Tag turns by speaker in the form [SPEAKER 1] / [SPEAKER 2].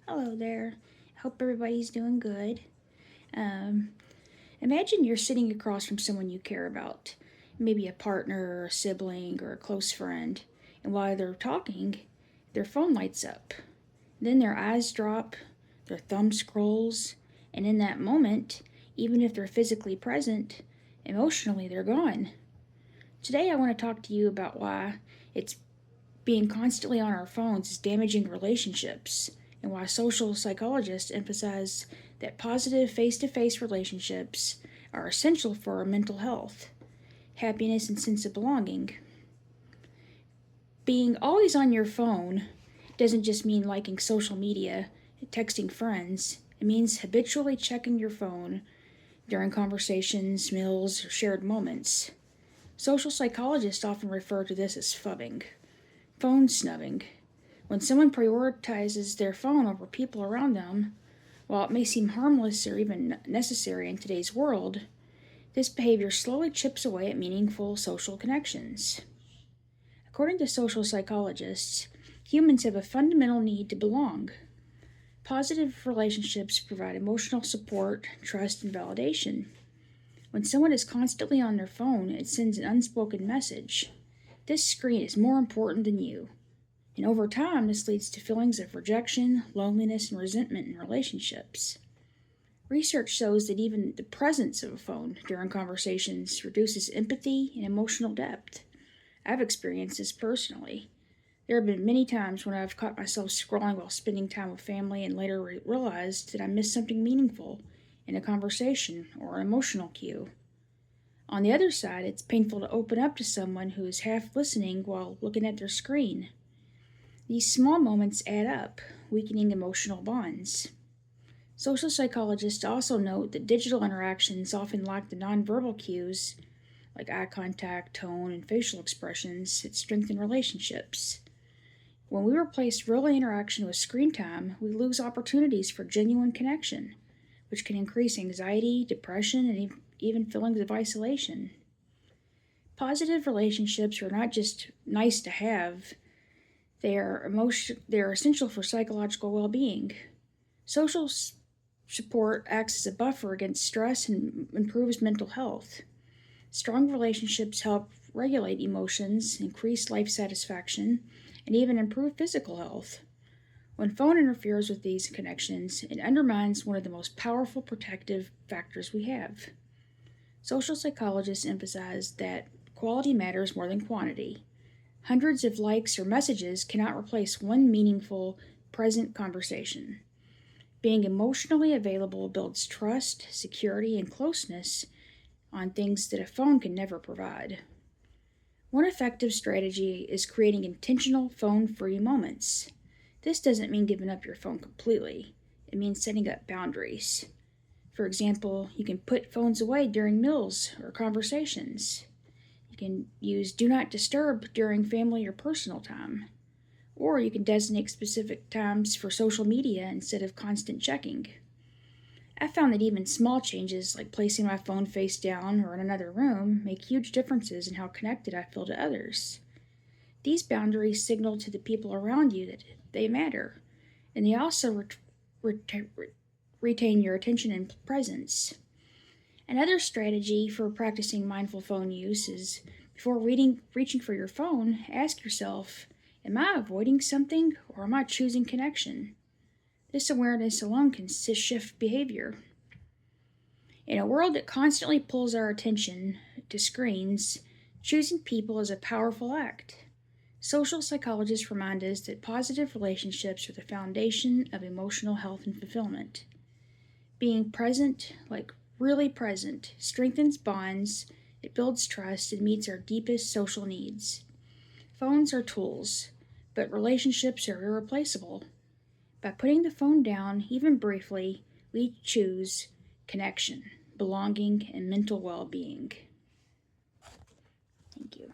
[SPEAKER 1] Hello there. Hope everybody's doing good. Um, Imagine you're sitting across from someone you care about, maybe a partner or a sibling or a close friend, and while they're talking, their phone lights up. Then their eyes drop, their thumb scrolls, and in that moment, even if they're physically present, emotionally they're gone. Today I want to talk to you about why it's being constantly on our phones is damaging relationships, and why social psychologists emphasize that positive face to face relationships are essential for our mental health, happiness, and sense of belonging. Being always on your phone doesn't just mean liking social media, texting friends, it means habitually checking your phone during conversations, meals, or shared moments. Social psychologists often refer to this as phubbing, phone snubbing. When someone prioritizes their phone over people around them, while it may seem harmless or even necessary in today's world, this behavior slowly chips away at meaningful social connections. According to social psychologists, humans have a fundamental need to belong. Positive relationships provide emotional support, trust, and validation. When someone is constantly on their phone, it sends an unspoken message. This screen is more important than you. And over time, this leads to feelings of rejection, loneliness, and resentment in relationships. Research shows that even the presence of a phone during conversations reduces empathy and emotional depth. I've experienced this personally. There have been many times when I've caught myself scrolling while spending time with family and later realized that I missed something meaningful in a conversation or an emotional cue. On the other side, it's painful to open up to someone who is half listening while looking at their screen. These small moments add up, weakening emotional bonds. Social psychologists also note that digital interactions often lack the nonverbal cues, like eye contact, tone, and facial expressions, that strengthen relationships. When we replace real interaction with screen time, we lose opportunities for genuine connection, which can increase anxiety, depression, and even feelings of isolation. Positive relationships are not just nice to have, they are essential for psychological well-being. Social support acts as a buffer against stress and improves mental health. Strong relationships help regulate emotions, increase life satisfaction, and even improve physical health. When phone interferes with these connections, it undermines one of the most powerful protective factors we have. Social psychologists emphasize that quality matters more than quantity. Hundreds of likes or messages cannot replace one meaningful, present conversation. Being emotionally available builds trust, security, and closeness on things that a phone can never provide. One effective strategy is creating intentional phone free moments. This doesn't mean giving up your phone completely, it means setting up boundaries. For example, you can put phones away during meals or conversations. You can use Do Not Disturb during family or personal time. Or you can designate specific times for social media instead of constant checking. I found that even small changes like placing my phone face down or in another room make huge differences in how connected I feel to others. These boundaries signal to the people around you that they matter, and they also retain your attention and presence. Another strategy for practicing mindful phone use is before reaching for your phone, ask yourself, am I avoiding something or am I choosing connection? This awareness alone can shift behavior. In a world that constantly pulls our attention to screens, choosing people is a powerful act. Social psychologists remind us that positive relationships are the foundation of emotional health and fulfillment. Being present, like really present, strengthens bonds, it builds trust, and meets our deepest social needs. Phones are tools, but relationships are irreplaceable. By putting the phone down, even briefly, we choose connection, belonging, and mental well being. Thank you.